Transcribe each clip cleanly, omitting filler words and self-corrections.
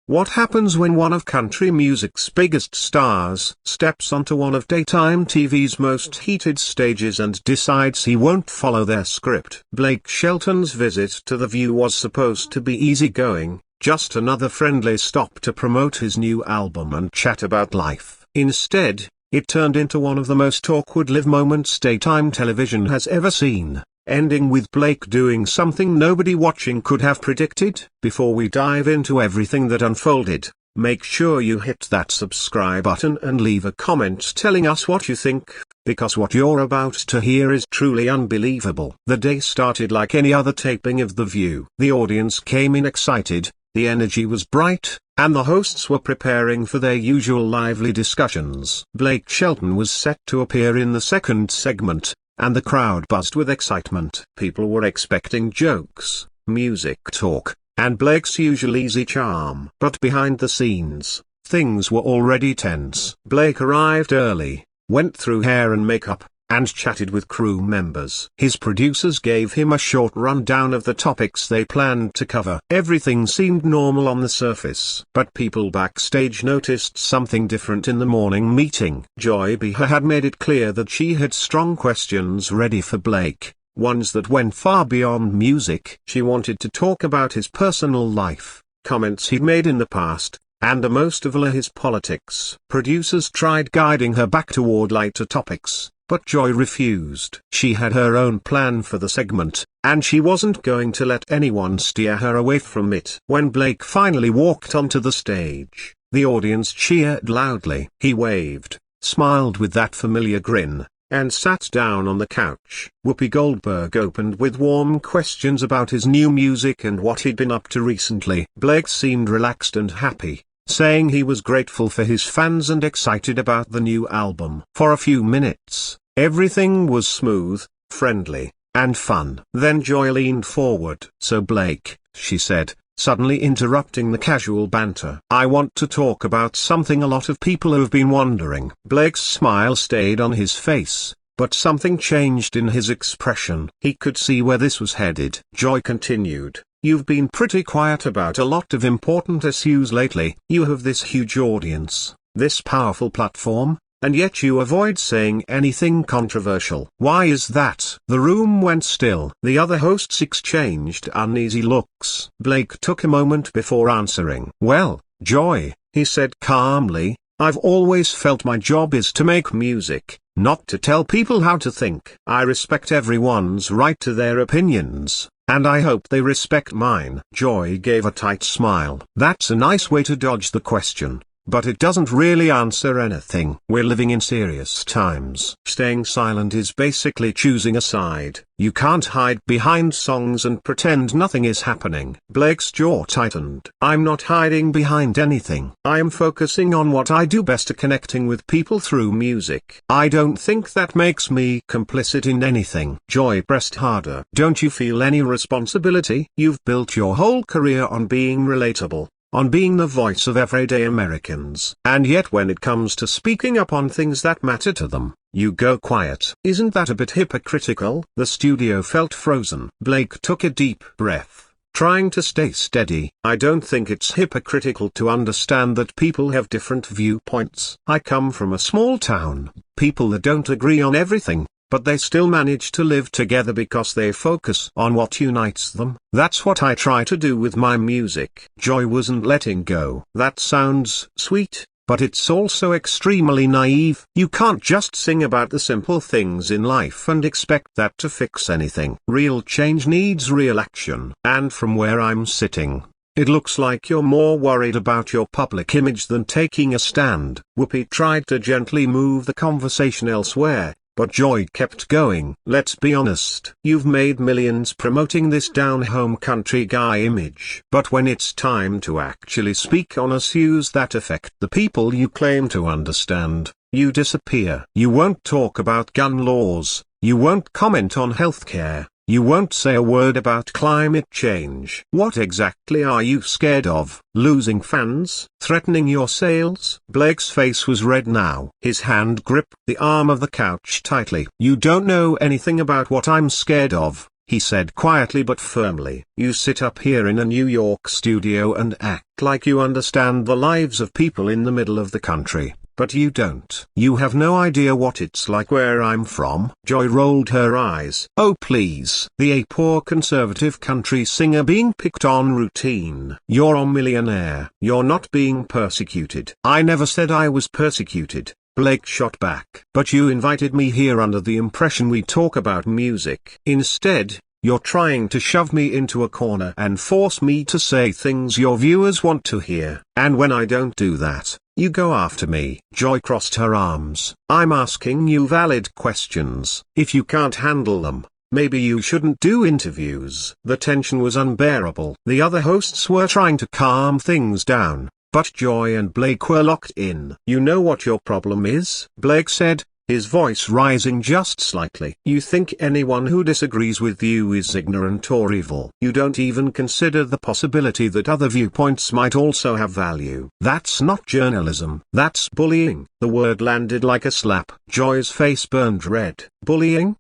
What happens when one of country music's biggest stars steps onto one of daytime TV's most heated stages and decides he won't follow their script? Blake Shelton's visit to The View was supposed to be easygoing, just another friendly stop to promote his new album and chat about life. Instead, it turned into one of the most awkward live moments daytime television has ever seen, ending with Blake doing something nobody watching could have predicted. Before we dive into everything that unfolded, make sure you hit that subscribe button and leave a comment telling us what you think, because what you're about to hear is truly unbelievable. The day started like any other taping of The View. The audience came in excited, the energy was bright, and the hosts were preparing for their usual lively discussions. Blake Shelton was set to appear in the second segment, and the crowd buzzed with excitement. People were expecting jokes, music talk, and Blake's usual easy charm. But behind the scenes, things were already tense. Blake arrived early, went through hair and makeup, and chatted with crew members. His producers gave him a short rundown of the topics they planned to cover. Everything seemed normal on the surface, but people backstage noticed something different in the morning meeting. Behar had made it clear that she had strong questions ready for Blake, ones that went far beyond music. She wanted to talk about his personal life, comments he'd made in the past, and most of all his politics. Producers tried guiding her back toward lighter topics, but Joy refused. She had her own plan for the segment, and she wasn't going to let anyone steer her away from it. When Blake finally walked onto the stage, the audience cheered loudly. He waved, smiled with that familiar grin, and sat down on the couch. Whoopi Goldberg opened with warm questions about his new music and what he'd been up to recently. Blake seemed relaxed and happy, saying he was grateful for his fans and excited about the new album. For a few minutes, everything was smooth, friendly, and fun. Then Joy leaned forward. "So Blake," she said, suddenly interrupting the casual banter, "I want to talk about something a lot of people have been wondering." Blake's smile stayed on his face, but something changed in his expression. He could see where this was headed. Joy continued, "You've been pretty quiet about a lot of important issues lately. You have this huge audience, this powerful platform, and yet you avoid saying anything controversial. Why is that?" The room went still. The other hosts exchanged uneasy looks. Blake took a moment before answering. "Well, Joy," he said calmly, "I've always felt my job is to make music, not to tell people how to think. I respect everyone's right to their opinions, and I hope they respect mine." Joy gave a tight smile. "That's a nice way to dodge the question, but it doesn't really answer anything. We're living in serious times. Staying silent is basically choosing a side. You can't hide behind songs and pretend nothing is happening." Blake's jaw tightened. "I'm not hiding behind anything. I'm focusing on what I do best, connecting with people through music. I don't think that makes me complicit in anything." Joy pressed harder. "Don't you feel any responsibility? You've built your whole career on being relatable, on being the voice of everyday Americans. And yet when it comes to speaking up on things that matter to them, you go quiet. Isn't that a bit hypocritical?" The studio felt frozen. Blake took a deep breath, trying to stay steady. "I don't think it's hypocritical to understand that people have different viewpoints. I come from a small town, people that don't agree on everything, but they still manage to live together because they focus on what unites them. That's what I try to do with my music." Joy wasn't letting go. "That sounds sweet, but it's also extremely naive. You can't just sing about the simple things in life and expect that to fix anything. Real change needs real action. And from where I'm sitting, it looks like you're more worried about your public image than taking a stand." Whoopi tried to gently move the conversation elsewhere, but Joy kept going. "Let's be honest. You've made millions promoting this down-home country guy image. But when it's time to actually speak on issues that affect the people you claim to understand, you disappear. You won't talk about gun laws, you won't comment on healthcare, you won't say a word about climate change. What exactly are you scared of? Losing fans? Threatening your sales?" Blake's face was red now. His hand gripped the arm of the couch tightly. "You don't know anything about what I'm scared of," he said quietly but firmly. You sit up here in a New York studio and act like you understand the lives of people in the middle of the country. But you don't. You have no idea what it's like where I'm from. Joy rolled her eyes. Oh please. A poor conservative country singer being picked on routine. You're a millionaire. You're not being persecuted. I never said I was persecuted, Blake shot back. But you invited me here under the impression we talk about music. Instead, you're trying to shove me into a corner and force me to say things your viewers want to hear. And when I don't do that, you go after me. Joy crossed her arms. I'm asking you valid questions. If you can't handle them, maybe you shouldn't do interviews. The tension was unbearable. The other hosts were trying to calm things down, but Joy and Blake were locked in. You know what your problem is? Blake said, his voice rising just slightly. You think anyone who disagrees with you is ignorant or evil. You don't even consider the possibility that other viewpoints might also have value. That's not journalism. That's bullying. The word landed like a slap. Joy's face burned red. Bullying?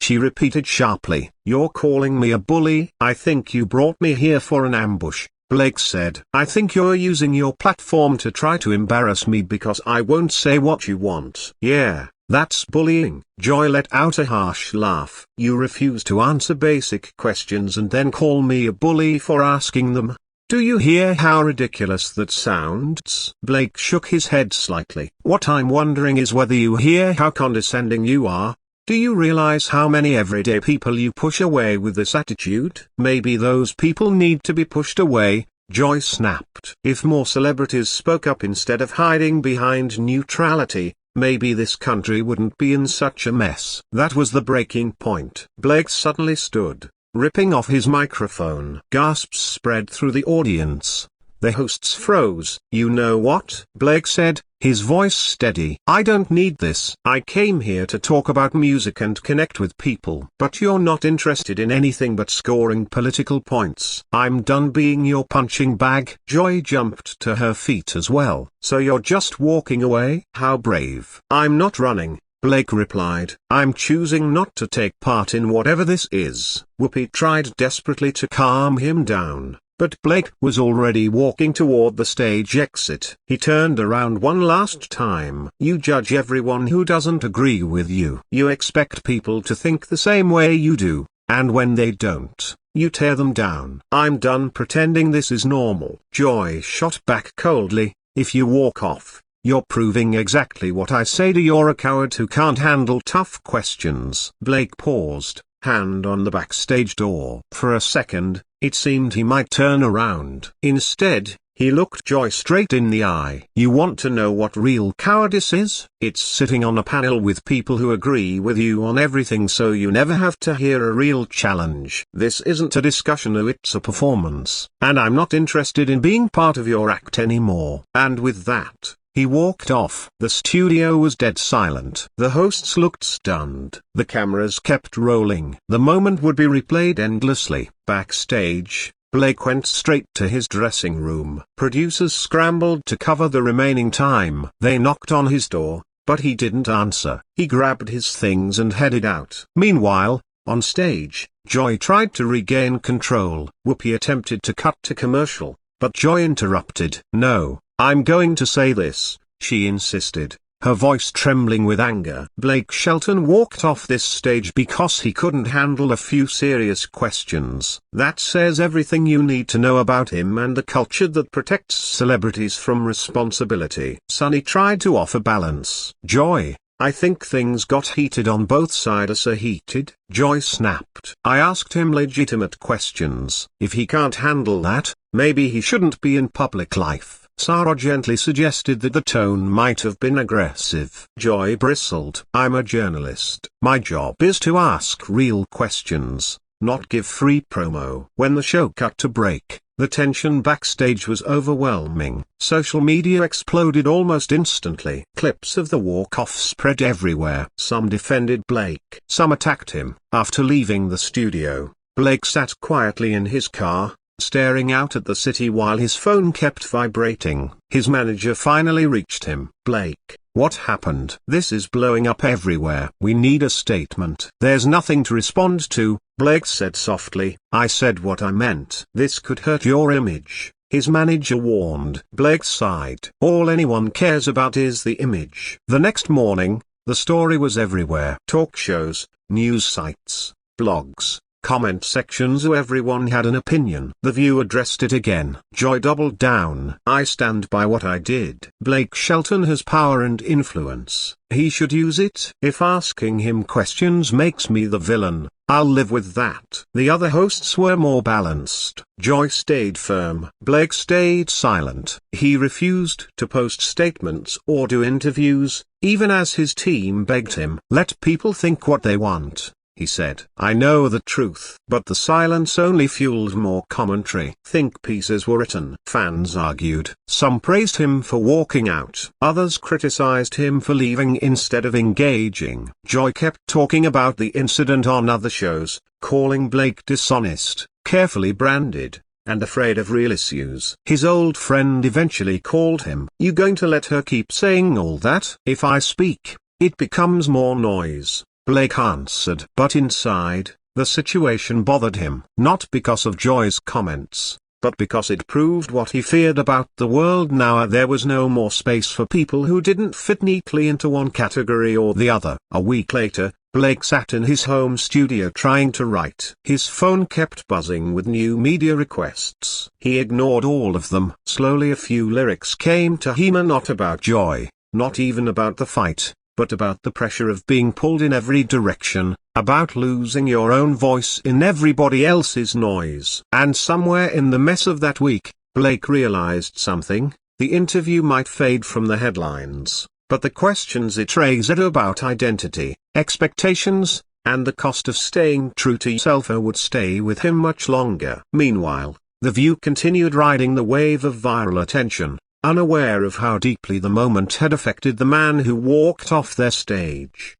She repeated sharply. You're calling me a bully? I think you brought me here for an ambush, Blake said. I think you're using your platform to try to embarrass me because I won't say what you want. Yeah. That's bullying. Joy let out a harsh laugh. You refuse to answer basic questions and then call me a bully for asking them. Do you hear how ridiculous that sounds? Blake shook his head slightly. What I'm wondering is whether you hear how condescending you are. Do you realize how many everyday people you push away with this attitude? Maybe those people need to be pushed away, Joy snapped. If more celebrities spoke up instead of hiding behind neutrality, maybe this country wouldn't be in such a mess. That was the breaking point. Blake suddenly stood, ripping off his microphone. Gasps spread through the audience. The hosts froze. You know what? Blake said, his voice steady. I don't need this. I came here to talk about music and connect with people. But you're not interested in anything but scoring political points. I'm done being your punching bag. Joy jumped to her feet as well. So you're just walking away? How brave. I'm not running, Blake replied. I'm choosing not to take part in whatever this is. Whoopi tried desperately to calm him down, but Blake was already walking toward the stage exit. He turned around one last time. You judge everyone who doesn't agree with you. You expect people to think the same way you do, and when they don't, you tear them down. I'm done pretending this is normal. Joy shot back coldly. If you walk off, you're proving exactly what I say to you're a coward who can't handle tough questions. Blake paused, hand on the backstage door. For a second, it seemed he might turn around. Instead, he looked Joy straight in the eye. You want to know what real cowardice is? It's sitting on a panel with people who agree with you on everything so you never have to hear a real challenge. This isn't a discussion, it's a performance. And I'm not interested in being part of your act anymore. And with that, he walked off. The studio was dead silent. The hosts looked stunned. The cameras kept rolling. The moment would be replayed endlessly. Backstage, Blake went straight to his dressing room. Producers scrambled to cover the remaining time. They knocked on his door, but he didn't answer. He grabbed his things and headed out. Meanwhile, on stage, Joy tried to regain control. Whoopi attempted to cut to commercial, but Joy interrupted. No. I'm going to say this, she insisted, her voice trembling with anger. Blake Shelton walked off this stage because he couldn't handle a few serious questions. That says everything you need to know about him and the culture that protects celebrities from responsibility. Sonny tried to offer balance. Joy, I think things got heated on both sides. So heated? Joy snapped. I asked him legitimate questions. If he can't handle that, maybe he shouldn't be in public life. Sarah gently suggested that the tone might have been aggressive. Joy bristled. I'm a journalist. My job is to ask real questions, not give free promo. When the show cut to break, the tension backstage was overwhelming. Social media exploded almost instantly. Clips of the walk-off spread everywhere. Some defended Blake. Some attacked him. After leaving the studio, Blake sat quietly in his car, staring out at the city while his phone kept vibrating. His manager finally reached him. Blake, What happened? This is blowing up everywhere. We need a statement. There's nothing to respond to, Blake said softly. I said what I meant. This could hurt your image, his manager warned. Blake sighed. All anyone cares about is the image. The next morning, the story was everywhere. Talk shows, news sites, blogs, comment sections, everyone had an opinion. The View addressed it again. Joy doubled down. I stand by what I did. Blake Shelton has power and influence. He should use it. If asking him questions makes me the villain, I'll live with that. The other hosts were more balanced. Joy stayed firm. Blake stayed silent. He refused to post statements or do interviews, even as his team begged him. Let people think what they want, he said. I know the truth. But the silence only fueled more commentary. Think pieces were written. Fans argued. Some praised him for walking out. Others criticized him for leaving instead of engaging. Joy kept talking about the incident on other shows, calling Blake dishonest, carefully branded, and afraid of real issues. His old friend eventually called him. You going to let her keep saying all that? If I speak, it becomes more noise, Blake answered. But inside, the situation bothered him. Not because of Joy's comments, but because it proved what he feared about the world now. There was no more space for people who didn't fit neatly into one category or the other. A week later, Blake sat in his home studio trying to write. His phone kept buzzing with new media requests. He ignored all of them. Slowly a few lyrics came to him, not about Joy, not even about the fight, but about the pressure of being pulled in every direction, about losing your own voice in everybody else's noise. And somewhere in the mess of that week, Blake realized something. The interview might fade from the headlines, but the questions it raised about identity, expectations, and the cost of staying true to yourself would stay with him much longer. Meanwhile, The View continued riding the wave of viral attention, unaware of how deeply the moment had affected the man who walked off their stage.